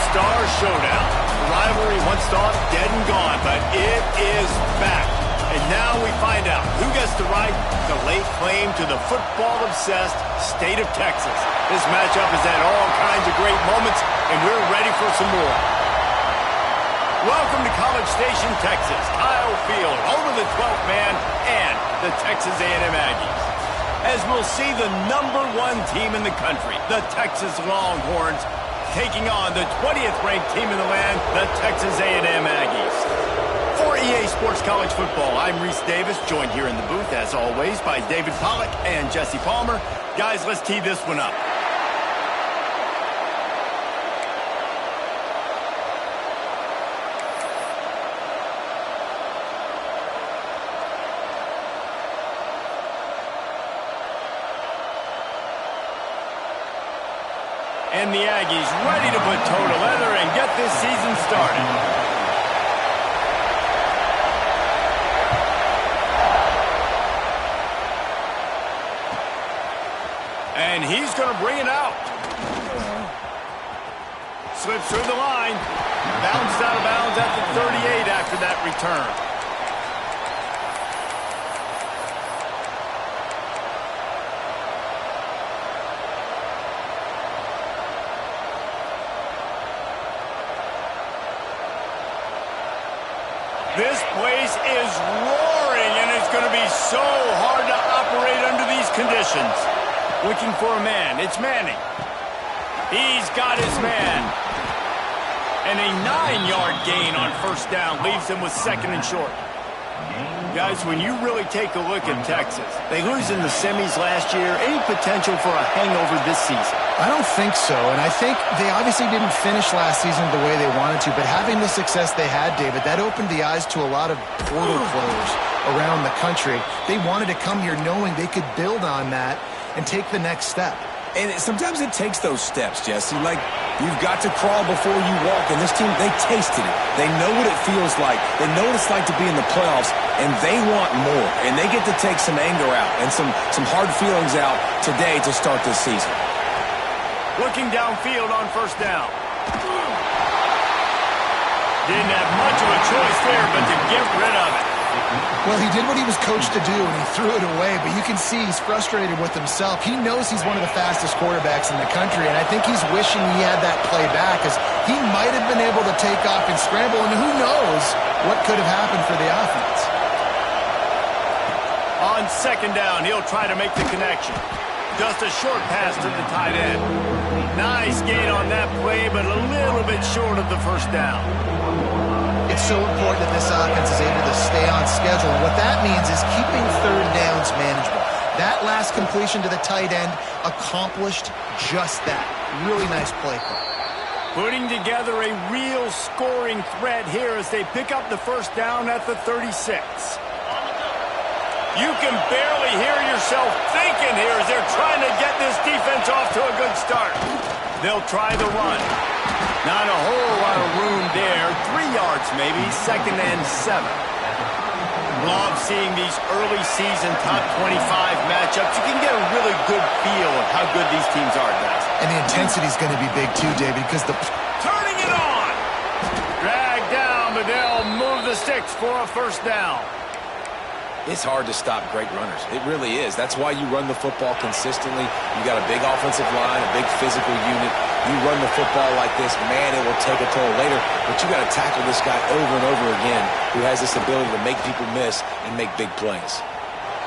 Star Showdown. The rivalry once thought dead and gone, but it is back. And now we find out who gets the right to lay claim to the football-obsessed state of Texas. This matchup has had all kinds of great moments, and we're ready for some more. Welcome to College Station, Texas. Kyle Field, over the 12th man, and the Texas A&M Aggies. As we'll see the #1 team in the country, the Texas Longhorns, taking on the 20th ranked team in the land, the Texas A&M Aggies. For EA Sports College Football, I'm Reese Davis, joined here in the booth, as always, by David Pollack and Jesse Palmer. Guys, let's tee this one up. And the Aggies ready to put toe to leather and get this season started. And he's going to bring it out. Slips through the line. Bounced out of bounds at the 38 after that return. This place is roaring, and it's going to be so hard to operate under these conditions. Looking for a man. It's Manning. He's got his man. And a 9-yard gain on first down leaves him with second and short. Guys, when you really take a look at Texas, they lose in the semis last year. Any potential for a hangover this season? I don't think so, and I think they obviously didn't finish last season the way they wanted to, but having the success they had, David, that opened the eyes to a lot of portal players around the country. They wanted to come here knowing they could build on that and take the next step. And sometimes it takes those steps, Jesse. Like, you've got to crawl before you walk. And this team, they tasted it. They know what it feels like. They know what it's like to be in the playoffs, and they want more. And they get to take some anger out and some hard feelings out today to start this season. Looking downfield on first down. Didn't have much of a choice there, but to get rid of it. Well, he did what he was coached to do, and he threw it away, but you can see he's frustrated with himself. He knows he's one of the fastest quarterbacks in the country, and I think he's wishing he had that play back, as he might have been able to take off and scramble, and who knows what could have happened for the offense. On second down, he'll try to make the connection. Just a short pass to the tight end. Nice gain on that play, but a little bit short of the first down. It's so important that this offense is able to stay on schedule. And what that means is keeping third downs manageable. That last completion to the tight end accomplished just that. Really nice play call. Putting together a real scoring threat here as they pick up the first down at the 36. You can barely hear yourself thinking here as they're trying to get this defense off to a good start. They'll try the run. Not a whole lot of room there. 3 yards maybe, second and 7. Love seeing these early season top 25 matchups. You can get a really good feel of how good these teams are, guys. And the intensity is going to be big too, David, because the... Turning it on! Dragged down, but they'll move the sticks for a first down. It's hard to stop great runners. It really is. That's why you run the football consistently. You got a big offensive line, a big physical unit. You run the football like this, man, it will take a toll later. But you got to tackle this guy over and over again who has this ability to make people miss and make big plays.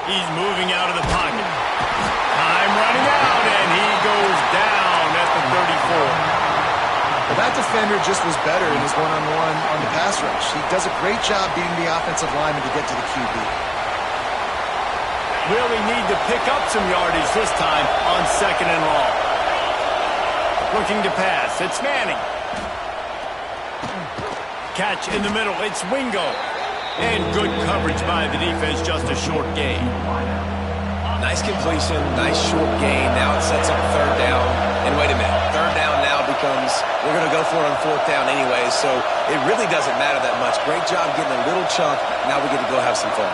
He's moving out of the pocket. Time running out, and he goes down at the 34. Well, that defender just was better in his one-on-one on the pass rush. He does a great job beating the offensive lineman to get to the QB. Really need to pick up some yardage this time on second and long. Looking to pass. It's Manning. Catch in the middle. It's Wingo. And good coverage by the defense. Just a short gain. Nice completion. Nice short gain. Now it sets up third down. And wait a minute. Third down now becomes, we're going to go for it on fourth down anyway. So it really doesn't matter that much. Great job getting a little chunk. Now we get to go have some fun.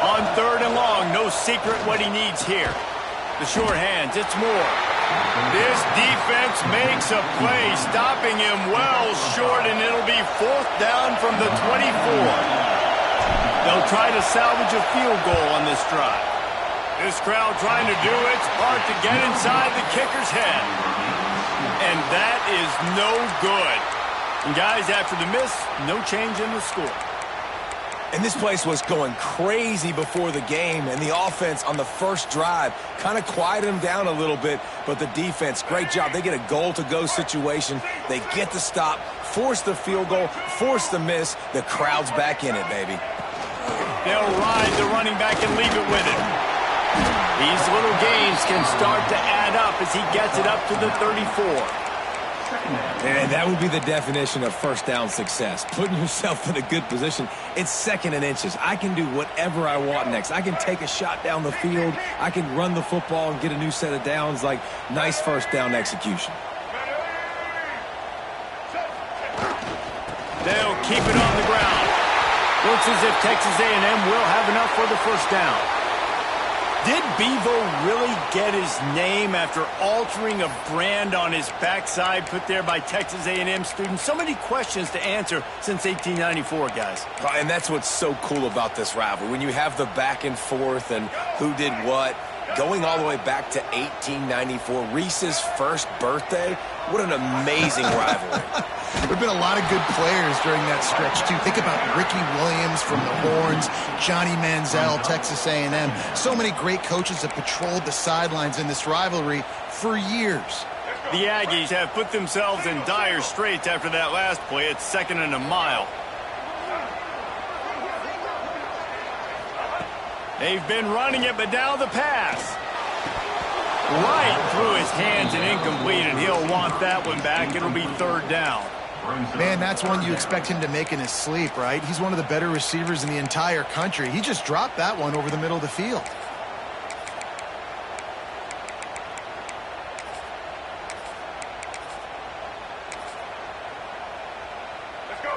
On third and long, no secret what he needs here. The short hands, it's Moore. This defense makes a play, stopping him well short, and it'll be 4th down from the 24. They'll try to salvage a field goal on this drive. This crowd trying to do its part to get inside the kicker's head. And that is no good. And guys, after the miss, no change in the score. And this place was going crazy before the game, and the offense on the first drive kind of quieted them down a little bit, but the defense, great job. They get a goal-to-go situation. They get the stop, force the field goal, force the miss. The crowd's back in it, baby. They'll ride the running back and leave it with him. These little gains can start to add up as he gets it up to the 34. And that would be the definition of first down success, putting yourself in a good position. It's 2nd and inches. I can do whatever I want next. I can take a shot down the field. I can run the football and get a new set of downs. Like, nice first down execution. They'll keep it on the ground. Looks as if Texas A&M will have enough for the first down. Did Bevo really get his name after altering a brand on his backside put there by Texas A&M students? So many questions to answer since 1894, guys. And that's what's so cool about this rivalry. When you have the back and forth and who did what, going all the way back to 1894, Reese's first birthday, what an amazing rivalry. There have been a lot of good players during that stretch, too. Think about Ricky Williams from the Horns, Johnny Manziel, Texas A&M. So many great coaches have patrolled the sidelines in this rivalry for years. The Aggies have put themselves in dire straits after that last play. It's 2nd and a mile. They've been running it, but now the pass. Right through his hands and incomplete, and he'll want that one back. It'll be 3rd down. Man, that's one you expect him to make in his sleep, right? He's one of the better receivers in the entire country. He just dropped that one over the middle of the field.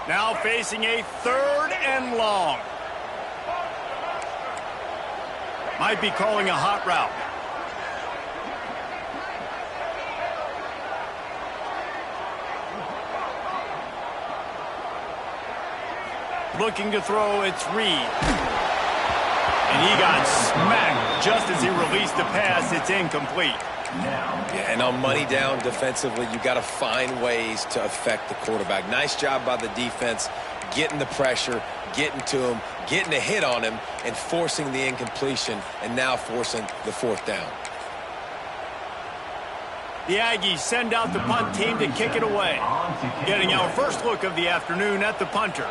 Now facing a 3rd and long. Might be calling a hot route. Looking to throw, it's Reed. And he got smacked just as he released the pass. It's incomplete. Yeah, and on money down defensively, you got to find ways to affect the quarterback. Nice job by the defense, getting the pressure, getting to him, getting a hit on him, and forcing the incompletion, and now forcing the 4th down. The Aggies send out the punt team to kick it away. Getting our first look of the afternoon at the punter.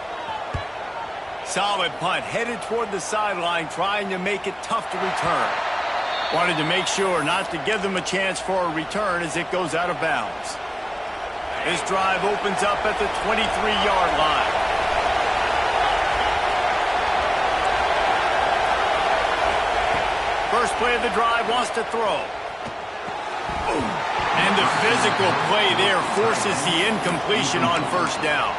Solid punt, headed toward the sideline, trying to make it tough to return. Wanted to make sure not to give them a chance for a return as it goes out of bounds. This drive opens up at the 23-yard line. First play of the drive wants to throw. And the physical play there forces the incompletion on 1st down.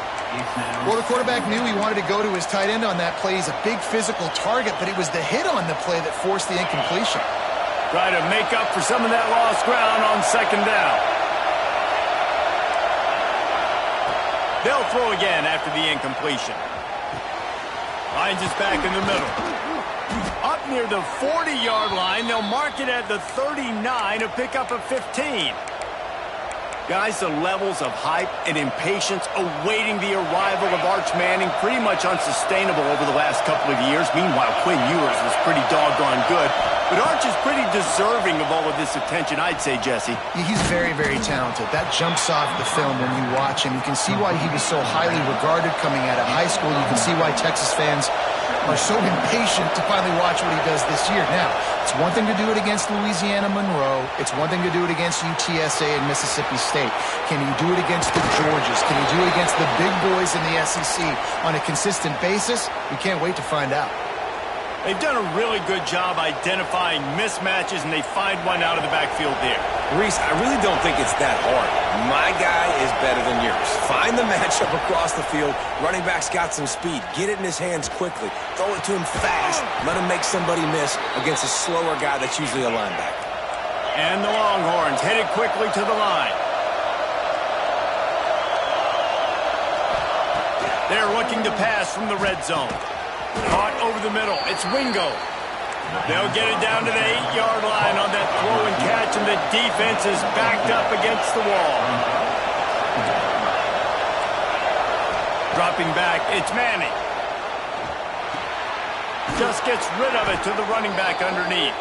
Well, the quarterback knew he wanted to go to his tight end on that play. He's a big physical target, but it was the hit on the play that forced the incompletion. Try to make up for some of that lost ground on 2nd down. They'll throw again after the incompletion. Finds us back in the middle. Up near the 40-yard line, they'll mark it at the 39 to pick up a 15. Guys, the levels of hype and impatience awaiting the arrival of Arch Manning pretty much unsustainable over the last couple of years. Meanwhile, Quinn Ewers was pretty doggone good. But Arch is pretty deserving of all of this attention, I'd say, Jesse. He's very, very talented. That jumps off the film when you watch him. You can see why he was so highly regarded coming out of high school. You can see why Texas fans are so impatient to finally watch what he does this year. Now, it's one thing to do it against Louisiana Monroe. It's one thing to do it against UTSA and Mississippi State. Can he do it against the Georgias? Can he do it against the big boys in the SEC on a consistent basis? We can't wait to find out. They've done a really good job identifying mismatches, and they find one out of the backfield there. Reese, I really don't think it's that hard. My guy is better than yours. Find the matchup across the field. Running back's got some speed. Get it in his hands quickly. Throw it to him fast. Let him make somebody miss against a slower guy that's usually a linebacker. And the Longhorns headed quickly to the line. They're looking to pass from the red zone. Caught over the middle. It's Wingo. They'll get it down to the 8-yard line on that throw and catch, and the defense is backed up against the wall. Dropping back, it's Manning. Just gets rid of it to the running back underneath.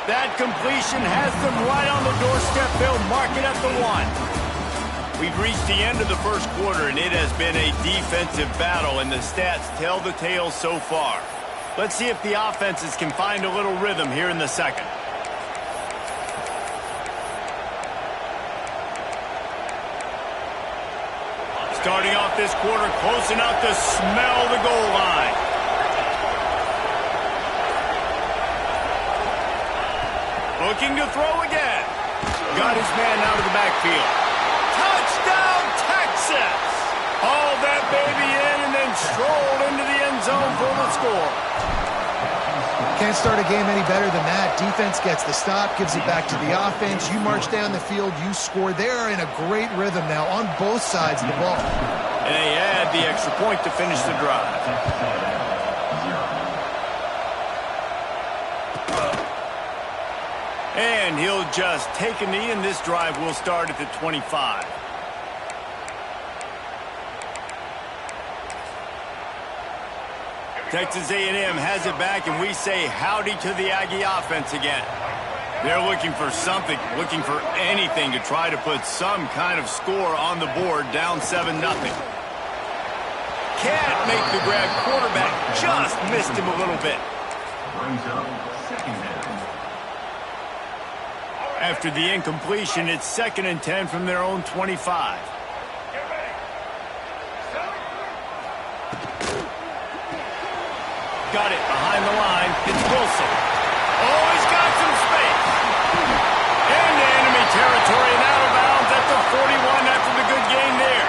That completion has them right on the doorstep. They'll mark it at the 1. We've reached the end of the first quarter, and it has been a defensive battle, and the stats tell the tale so far. Let's see if the offenses can find a little rhythm here in the second. Starting off this quarter close enough to smell the goal line. Looking to throw again. Got his man out of the backfield. Touchdown, Texas! Hauled that baby in and then strolled into the end zone for the score. Can't start a game any better than that. Defense gets the stop, gives it back to the offense. You march down the field, you score. They're in a great rhythm now on both sides of the ball. And they add the extra point to finish the drive. And he'll just take a knee, and this drive will start at the 25. Texas A&M has it back, and we say howdy to the Aggie offense again. They're looking for something, looking for anything to try to put some kind of score on the board, down 7-0. Can't make the grab. Quarterback just missed him a little bit. After the incompletion, it's 2nd and 10 from their own 25. Got it behind the line. It's Wilson. Oh, he's got some space. Into enemy territory and out of bounds at the 41 after the good gain there.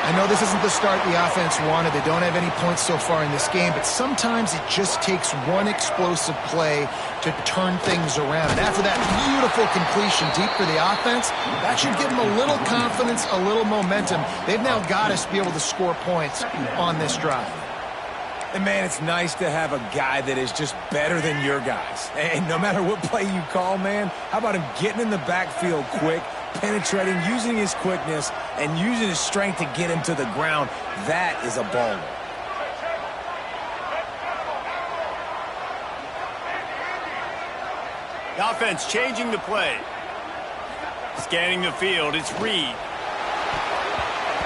I know this isn't the start the offense wanted. They don't have any points so far in this game, but sometimes it just takes one explosive play to turn things around. And after that beautiful completion deep for the offense, that should give them a little confidence, a little momentum. They've now got us to be able to score points on this drive. And, man, it's nice to have a guy that is just better than your guys. And no matter what play you call, man, how about him getting in the backfield quick, penetrating, using his quickness, and using his strength to get him to the ground? That is a baller. The offense changing the play. Scanning the field, it's Reed.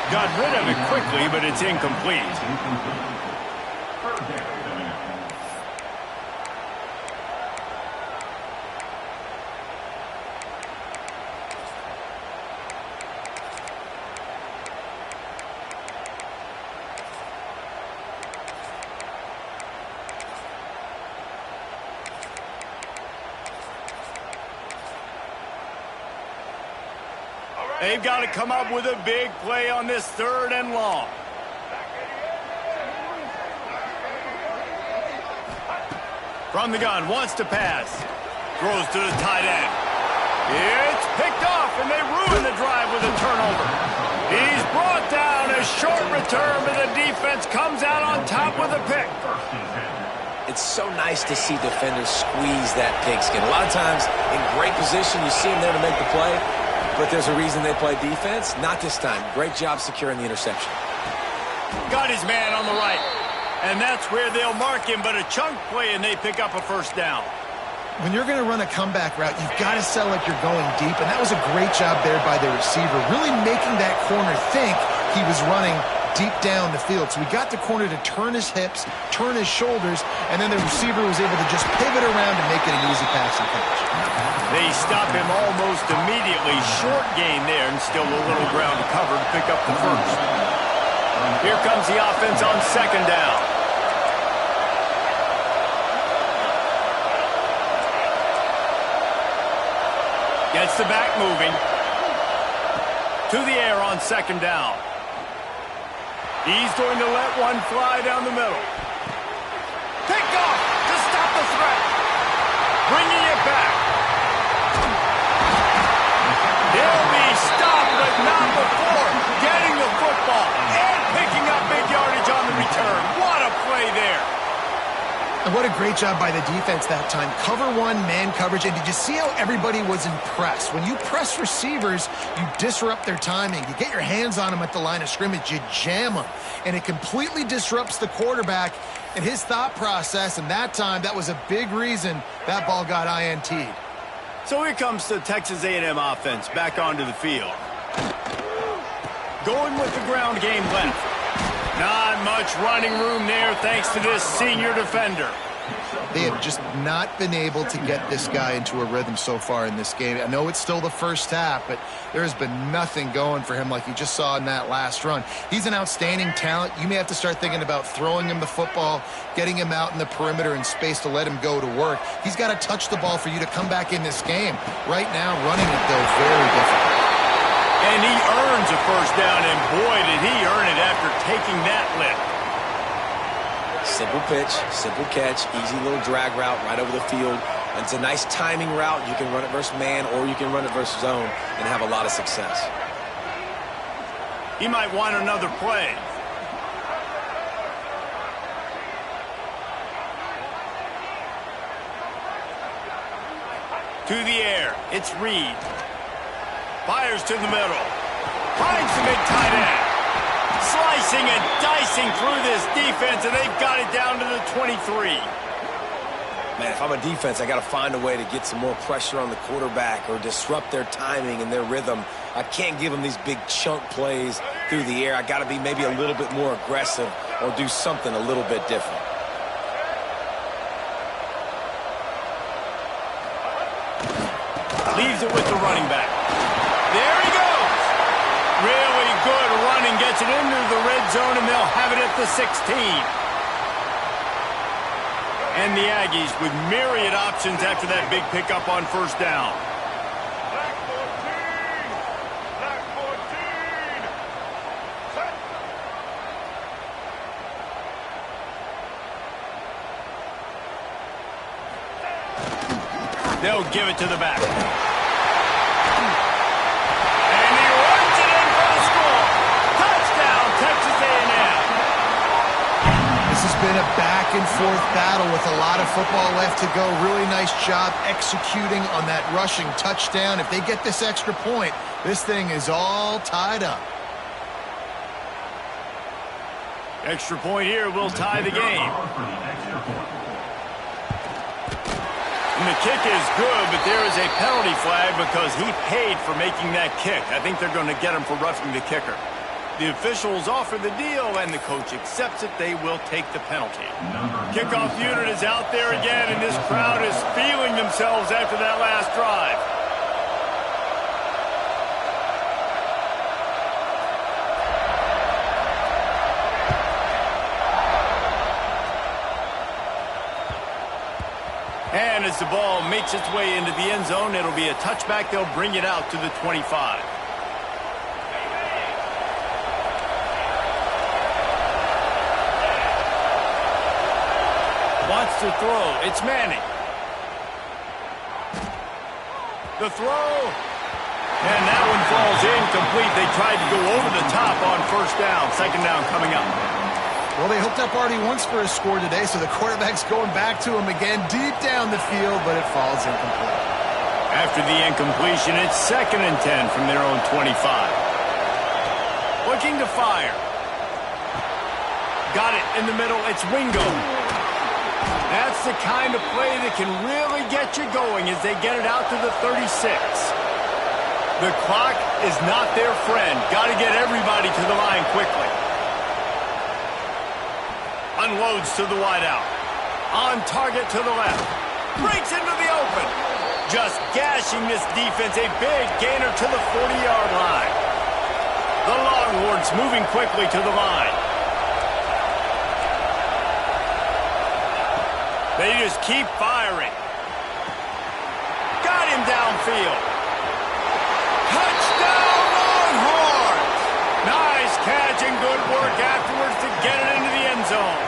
Got rid of it quickly, but it's incomplete. They've got to come up with a big play on this 3rd and long. From the gun, wants to pass. Throws to the tight end. It's picked off, and they ruin the drive with a turnover. He's brought down, a short return, but the defense comes out on top with a pick. It's so nice to see defenders squeeze that pigskin. A lot of times, in great position, you see them there to make the play. But there's a reason they play defense. Not this time. Great job securing the interception. Got his man on the right. And that's where they'll mark him, but a chunk play, and they pick up a 1st down. When you're going to run a comeback route, you've got to sell like you're going deep, and that was a great job there by the receiver, really making that corner think he was running deep down the field. So we got the corner to turn his hips, turn his shoulders, and then the receiver was able to just pivot around and make it an easy passing catch. They stop him almost immediately. Short gain there, and still a little ground to cover to pick up the 1st. Here comes the offense on 2nd down. Gets the back moving. To the air on 2nd down. He's going to let one fly down the middle. Picked off to stop the threat. Bringing it back. what a great job by the defense that time. Cover one, man coverage, and did you see how everybody was impressed? When you press receivers, you disrupt their timing. You get your hands on them at the line of scrimmage, you jam them, and it completely disrupts the quarterback and his thought process, and that time, that was a big reason that ball got INT'd. So here comes the Texas A&M offense back onto the field. Going with the ground game left. Not much running room there thanks to this senior defender. They have just not been able to get this guy into a rhythm so far in this game. I know it's still the first half, but there has been nothing going for him like you just saw in that last run. He's an outstanding talent. You may have to start thinking about throwing him the football, getting him out in the perimeter in space to let him go to work. He's got to touch the ball for you to come back in this game. Right now, running it, though, very difficult. And he earns a first down, and boy, did he earn it after taking that lift. Simple pitch, simple catch, easy little drag route right over the field. And it's a nice timing route. You can run it versus man or you can run it versus zone and have a lot of success. He might want another play. To the air, it's Reed. Fires to the middle. Finds the big tight end. Slicing and dicing through this defense, and they've got it down to the 23. Man, if I'm a defense, I got to find a way to get some more pressure on the quarterback or disrupt their timing and their rhythm. I can't give them these big chunk plays through the air. I got to be maybe a little bit more aggressive or do something a little bit different. Leaves it with the running back. There he goes. Really good running. Gets it into the red zone, and they'll have it at the 16. And the Aggies with myriad options after that big pickup on first down. Black 14. Black 14. They'll give it to the back. And he runs it in for the score. Touchdown, Texas A&M. This has been a back-and-forth battle with a lot of football left to go. Really nice job executing on that rushing touchdown. If they get this extra point, this thing is all tied up. Extra point here will tie the game. And the kick is good, but there is a penalty flag because he paid for making that kick. I think they're going to get him for roughing the kicker. The officials offer the deal, and the coach accepts it. They will take the penalty. Kickoff unit is out there again, and this crowd is feeling themselves after that last drive. And as the ball makes its way into the end zone, it'll be a touchback. They'll bring it out to the 25. Wants to throw. It's Manning. The throw. And that one falls incomplete. They tried to go over the top on first down. Second down coming up. Well, they hooked up already once for a score today, so the quarterback's going back to him again deep down the field, but it falls incomplete. After the incompletion, it's 2nd and 10 from their own 25. Looking to fire. Got it in the middle. It's Wingo. That's the kind of play that can really get you going as they get it out to the 36. The clock is not their friend. Got to get everybody to the line quickly. Unloads to the wideout. On target to the left. Breaks into the open. Just gashing this defense. A big gainer to the 40-yard line. The Longhorns moving quickly to the line. They just keep firing. Got him downfield. Touchdown, Longhorns! Nice catch and good work afterwards to get it into the end zone.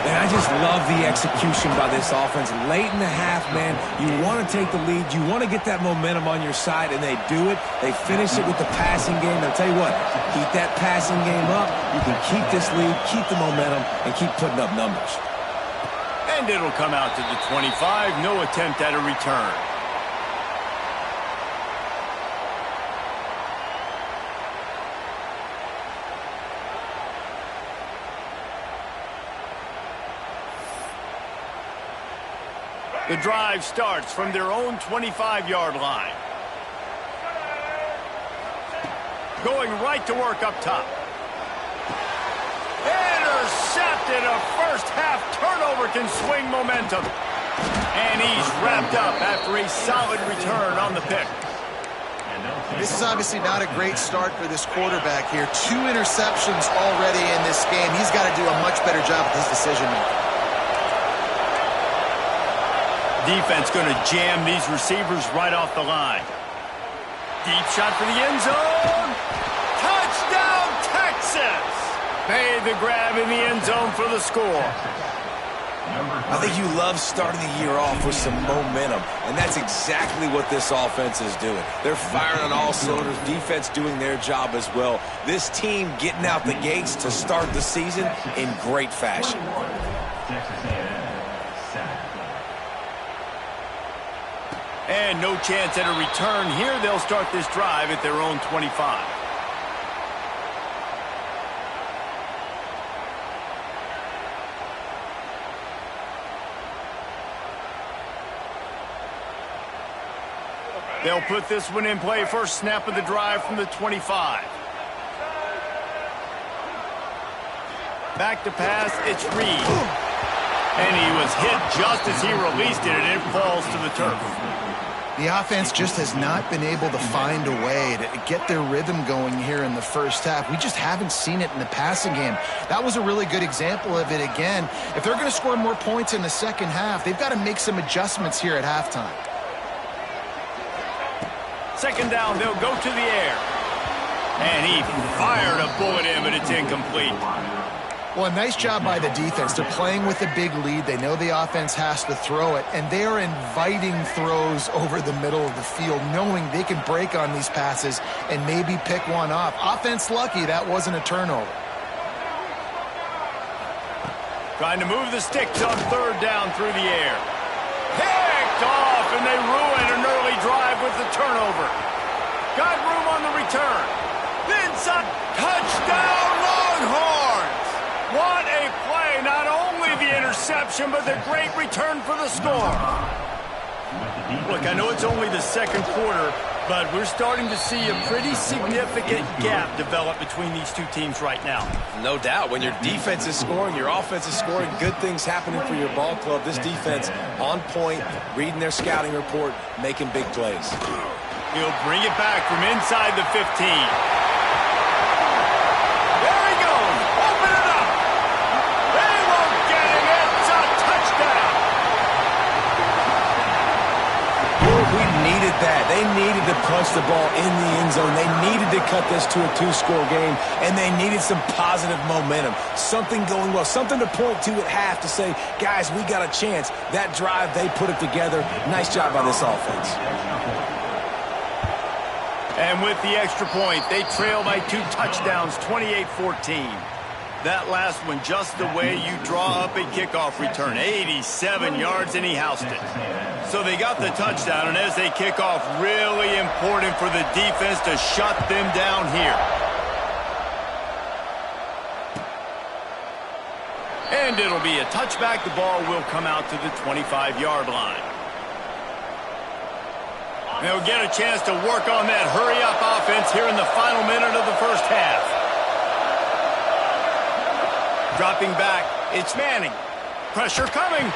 And I just love the execution by this offense. Late in the half, man, you want to take the lead. You want to get that momentum on your side, and they do it. They finish it with the passing game. I'll tell you what, keep that passing game up. You can keep this lead, keep the momentum, and keep putting up numbers. And it'll come out to the 25. No attempt at a return. The drive starts from their own 25-yard line. Going right to work up top. Intercepted. A first-half turnover can swing momentum. And he's wrapped up after a solid return on the pick. This is obviously not a great start for this quarterback here. 2 interceptions already in this game. He's got to do a much better job with his decision-making. Defense going to jam these receivers right off the line. Deep shot for the end zone. Touchdown, Texas! Made the grab in the end zone for the score. I think you love starting the year off with some momentum, and that's exactly what this offense is doing. They're firing on all cylinders, defense doing their job as well. This team getting out the gates to start the season in great fashion. And no chance at a return here. They'll start this drive at their own 25. They'll put this one in play. First snap of the drive from the 25. Back to pass, it's Reed. And he was hit just as he released it, and it falls to the turf. The offense just has not been able to find a way to get their rhythm going here in the first half. We just haven't seen it in the passing game. That was a really good example of it again. If they're going to score more points in the second half, they've got to make some adjustments here at halftime. Second down, they'll go to the air. And he fired a bullet in, but it's incomplete. Well, a nice job by the defense. They're playing with a big lead. They know the offense has to throw it, and they are inviting throws over the middle of the field, knowing they can break on these passes and maybe pick one off. Offense lucky that wasn't a turnover. Trying to move the sticks on third down through the air. Picked off, and they ruin an early drive with the turnover. Got room on the return. Inside, touchdown Longhorns! What a play! Not only the interception, but the great return for the score. Look, I know it's only the second quarter, but we're starting to see a pretty significant gap develop between these two teams right now. No doubt. When your defense is scoring, your offense is scoring, good things happening for your ball club. This defense on point, reading their scouting report, making big plays. He'll bring it back from inside the 15. That. They needed to punch the ball in the end zone. They needed to cut this to a 2-score game, and they needed some positive momentum. Something going well, something to point to at half to say, guys, we got a chance. That drive, they put it together. Nice job by this offense. And with the extra point, they trail by 2 touchdowns, 28-14. That last one just the way you draw up a kickoff return. 87 yards, and he housed it. So they got the touchdown, and as they kick off, really important for the defense to shut them down here. And it'll be a touchback. The ball will come out to the 25-yard line. They'll get a chance to work on that hurry-up offense here in the final minute of the first half. Dropping back, it's Manning. Pressure coming.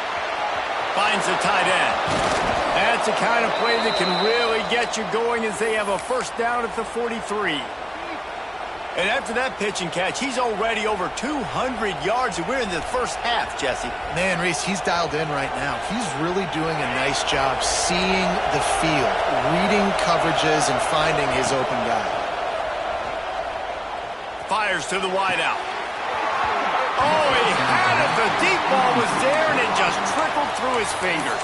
Finds the tight end. That's the kind of play that can really get you going as they have a first down at the 43. And after that pitch and catch, he's already over 200 yards, and we're in the first half, Jesse. Man, Reese, he's dialed in right now. He's really doing a nice job seeing the field, reading coverages, and finding his open guy. Fires to the wideout. Oh, he had it. The deep ball was there, and it just trickled through his fingers.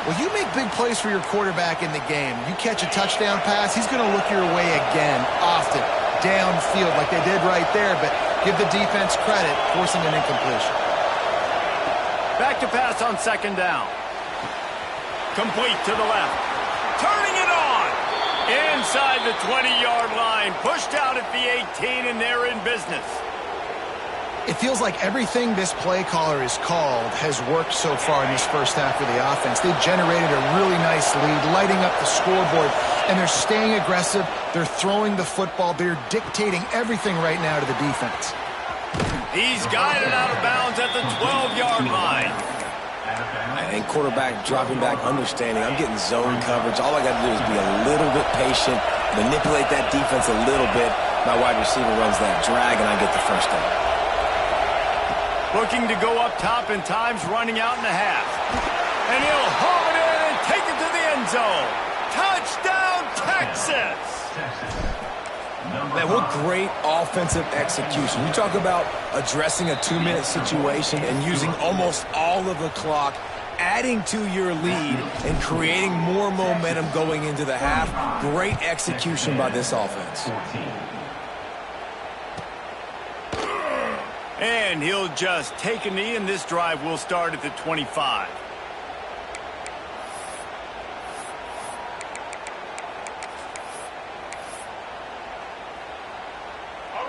Well, you make big plays for your quarterback in the game. You catch a touchdown pass, he's going to look your way again, often, downfield like they did right there, but give the defense credit, forcing an incompletion. Back to pass on second down. Complete to the left. Turning it on. Inside the 20-yard line. Pushed out at the 18, and they're in business. It feels like everything this play caller has called has worked so far in this first half of the offense. They've generated a really nice lead, lighting up the scoreboard, and they're staying aggressive. They're throwing the football. They're dictating everything right now to the defense. He's guided out of bounds at the 12-yard line. And quarterback dropping back, understanding I'm getting zone coverage. All I got to do is be a little bit patient, manipulate that defense a little bit. My wide receiver runs that drag, and I get the first down. Looking to go up top, and time's running out in the half. And he'll haul it in and take it to the end zone. Touchdown, Texas! Man, what great offensive execution. You talk about addressing a 2-minute situation and using almost all of the clock, adding to your lead and creating more momentum going into the half. Great execution by this offense. And he'll just take a knee, and this drive will start at the 25.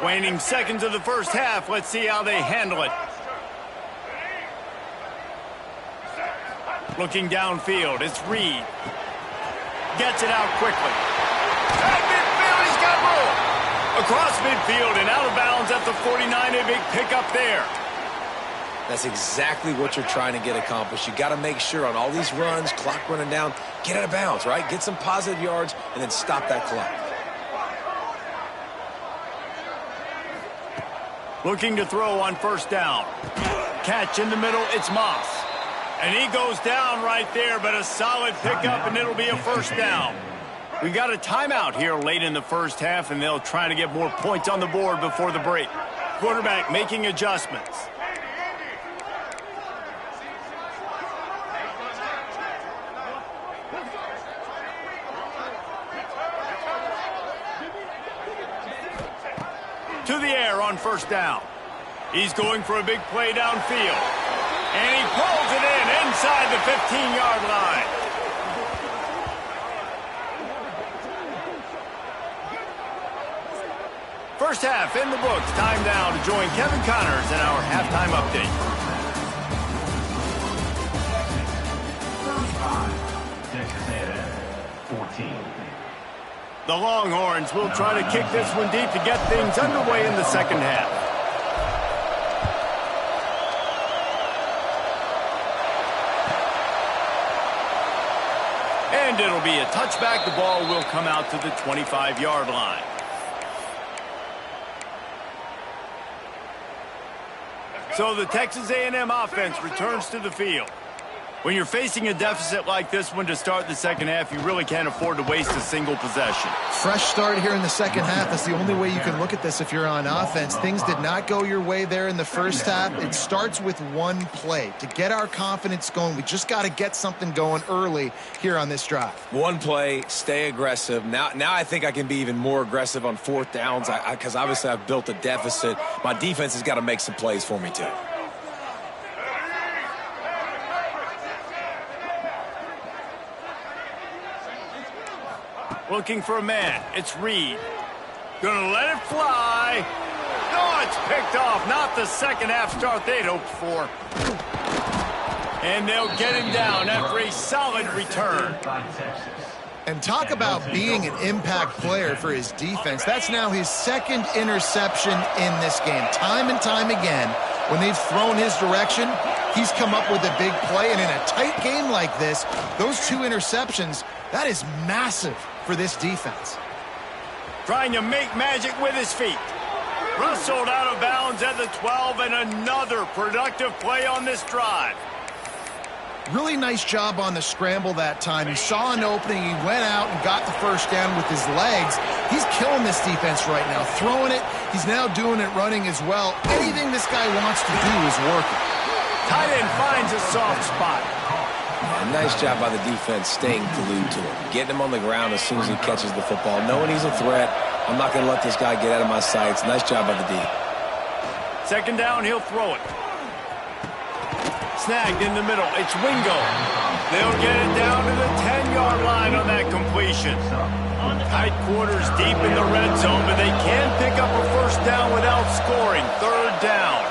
Waning seconds of the first half. Let's see how they handle it. Looking downfield, it's Reed. Gets it out quickly. At midfield, he's got room. Across midfield and out of bounds at the 49, a big pickup there. That's exactly what you're trying to get accomplished. You got to make sure on all these runs, clock running down, get out of bounds, right? Get some positive yards and then stop that clock. Looking to throw on first down. Catch in the middle, it's Moss. And he goes down right there, but a solid pickup, and it'll be a first down. We got a timeout here late in the first half, and they'll try to get more points on the board before the break. Quarterback making adjustments. To the air on first down. He's going for a big play downfield. And he pulls it in inside the 15-yard line. First half in the books. Time now to join Kevin Connors in our halftime update. Texas A&M, 14. The Longhorns will try to kick this one deep to get things underway in the second half. And it'll be a touchback. The ball will come out to the 25-yard line. So the Texas A&M offense returns to the field. When you're facing a deficit like this one to start the second half, you really can't afford to waste a single possession. Fresh start here in the second half. That's the only way you can look at this if you're on offense. Things did not go your way there in the first half. It starts with one play. To get our confidence going, we just got to get something going early here on this drive. One play, stay aggressive. Now I think I can be even more aggressive on fourth downs because obviously I've built a deficit. My defense has got to make some plays for me too. Looking for a man. It's Reed. Gonna let it fly. Oh, it's picked off. Not the second half start they'd hoped for. And they'll get him down after a solid return. And talk about being an impact player for his defense. That's now his second interception in this game. Time and time again, when they've thrown his direction, he's come up with a big play. And in a tight game like this, those two interceptions, that is massive for this defense. Trying to make magic with his feet. Rustled out of bounds at the 12, and another productive play on this drive. Really nice job on the scramble that time. He saw an opening, he went out and got the first down with his legs. He's killing this defense right now, throwing it. He's now doing it running as well. Anything this guy wants to do is working. Tight end finds a soft spot. A nice job by the defense staying glued to him. Getting him on the ground as soon as he catches the football. Knowing he's a threat, I'm not going to let this guy get out of my sights. Nice job by the D. Second down, he'll throw it. snagged in the middle. It's Wingo. They'll get it down to the 10-yard line on that completion. Tight quarters deep in the red zone, but they can pick up a first down without scoring. Third down.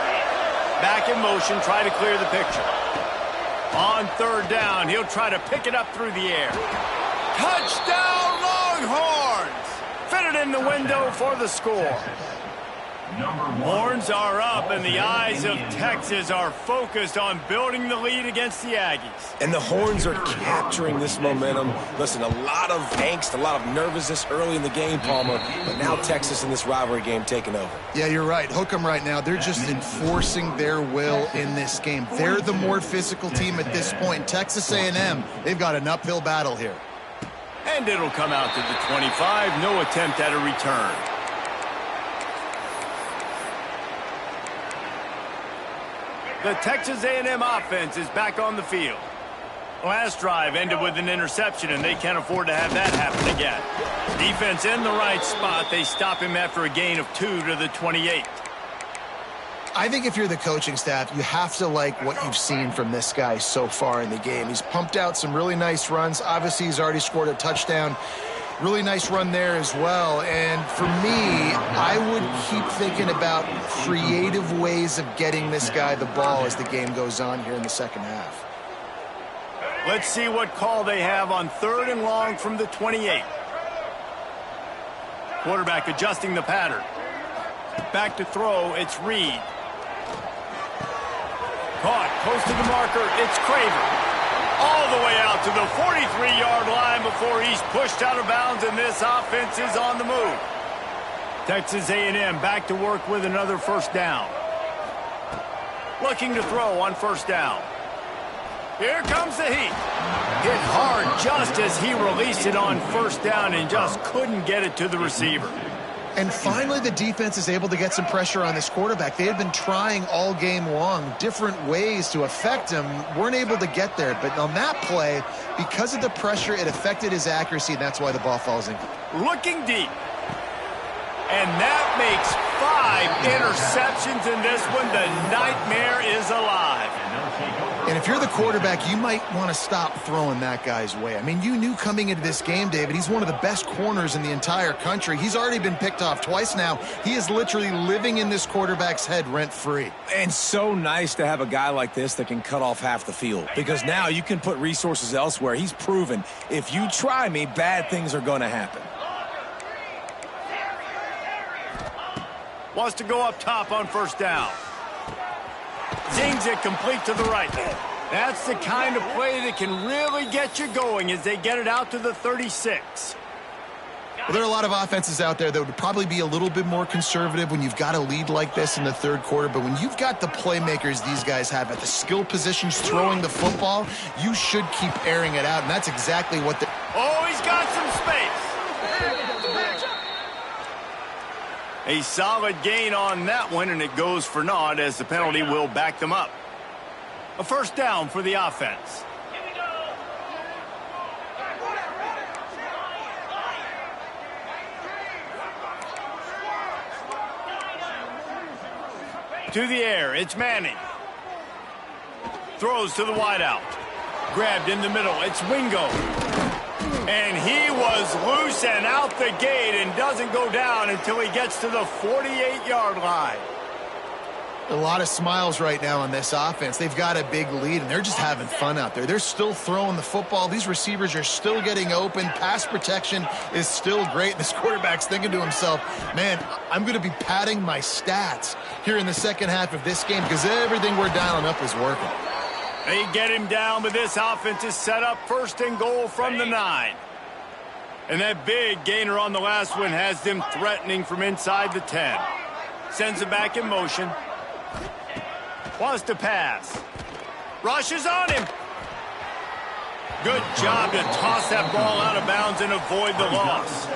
Back in motion, try to clear the picture. On third down, he'll try to pick it up through the air. Touchdown, Longhorns! Fitted in the window for the score. Horns are up, and the eyes of Texas are focused on building the lead against the Aggies. And the Horns are capturing this momentum. Listen, a lot of angst, a lot of nervousness early in the game, Palmer, but now Texas in this rivalry game taking over. Yeah, you're right. Hook 'em right now. They're just enforcing their will in this game. They're the more physical team at this point. Texas A&M, they've got an uphill battle here. And it'll come out to the 25. No attempt at a return. The Texas A&M offense is back on the field. Last drive ended with an interception, and they can't afford to have that happen again. Defense in the right spot. They stop him after a gain of 2 to the 28. I think if you're the coaching staff, you have to like what you've seen from this guy so far in the game. He's pumped out some really nice runs. Obviously, he's already scored a touchdown. Really nice run there as well. And for me, I would keep thinking about creative ways of getting this guy the ball as the game goes on here in the second half. Let's see what call they have on third and long from the 28. Quarterback adjusting the pattern. Back to throw, it's Reed. Caught, close to the marker, it's Craver. All the way out to the 43-yard line before he's pushed out of bounds, and this offense is on the move. Texas A&M back to work with another first down. Looking to throw on first down. Here comes the heat. Hit hard just as he released it on first down and just couldn't get it to the receiver. And finally, the defense is able to get some pressure on this quarterback. They had been trying all game long different ways to affect him, weren't able to get there. But on that play, because of the pressure, it affected his accuracy, and that's why the ball falls in. Looking deep. And that makes 5 interceptions in this one. The nightmare is alive. And if you're the quarterback, you might want to stop throwing that guy's way. I mean, you knew coming into this game, David, he's one of the best corners in the entire country. He's already been picked off twice now. He is literally living in this quarterback's head rent-free. And so nice to have a guy like this that can cut off half the field, because now you can put resources elsewhere. He's proven if you try me, bad things are going to happen. Wants to go up top on first down. Zings it complete to the right. That's the kind of play that can really get you going as they get it out to the 36. Well, there are a lot of offenses out there that would probably be a little bit more conservative when you've got a lead like this in the third quarter. But when you've got the playmakers these guys have at the skill positions throwing the football, you should keep airing it out. And that's exactly what the... Oh, he's got some space. A solid gain on that one, and it goes for naught as the penalty will back them up. A first down for the offense. To the air, it's Manning. Throws to the wideout. Grabbed in the middle, it's Wingo. And he was loose and out the gate and doesn't go down until he gets to the 48-yard line. A lot of smiles right now on this offense. They've got a big lead, and they're just having fun out there. They're still throwing the football. These receivers are still getting open. Pass protection is still great. This quarterback's thinking to himself, man, I'm going to be padding my stats here in the second half of this game because everything we're dialing up is working. They get him down, but this offense is set up first and goal from the 9. And that big gainer on the last one has them threatening from inside the 10. Sends it back in motion. Wants to pass. Rushes on him. Good job to toss that ball out of bounds and avoid the loss.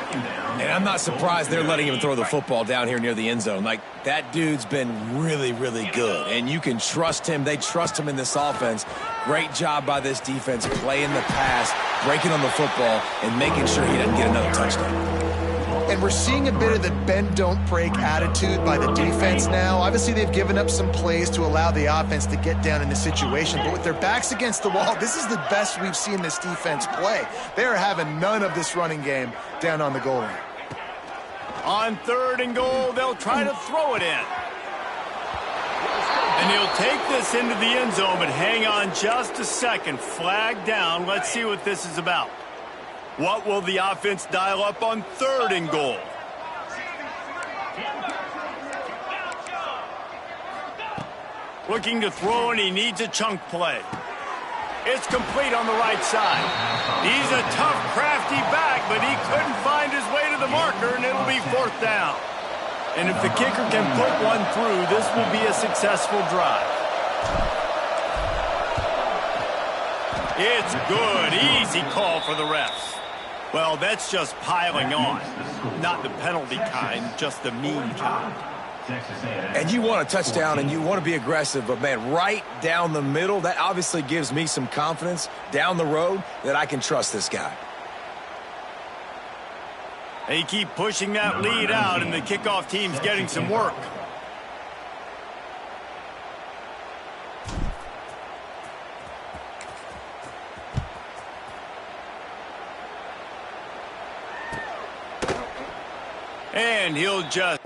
And I'm not surprised they're letting him throw the football down here near the end zone. Like, that dude's been really, really good. And you can trust him. They trust him in this offense. Great job by this defense playing the pass, breaking on the football, and making sure he doesn't get another touchdown. And we're seeing a bit of the bend, don't break attitude by the defense now. Obviously, they've given up some plays to allow the offense to get down in the situation. But with their backs against the wall, this is the best we've seen this defense play. They are having none of this running game down on the goal line. On 3rd and goal, they'll try to throw it in. And he'll take this into the end zone, but hang on just a second. Flag down. Let's see what this is about. What will the offense dial up on 3rd and goal? Looking to throw, and he needs a chunk play. It's complete on the right side. He's a tough, crafty back, but he couldn't find his way to the marker, and it'll be 4th down. And if the kicker can put one through, this will be a successful drive. It's good. Easy call for the refs. Well, that's just piling on. Not the penalty kind, just the mean kind. And you want a touchdown and you want to be aggressive, but, man, right down the middle, that obviously gives me some confidence down the road that I can trust this guy. They keep pushing that lead out, and the kickoff team's getting some work. And he'll just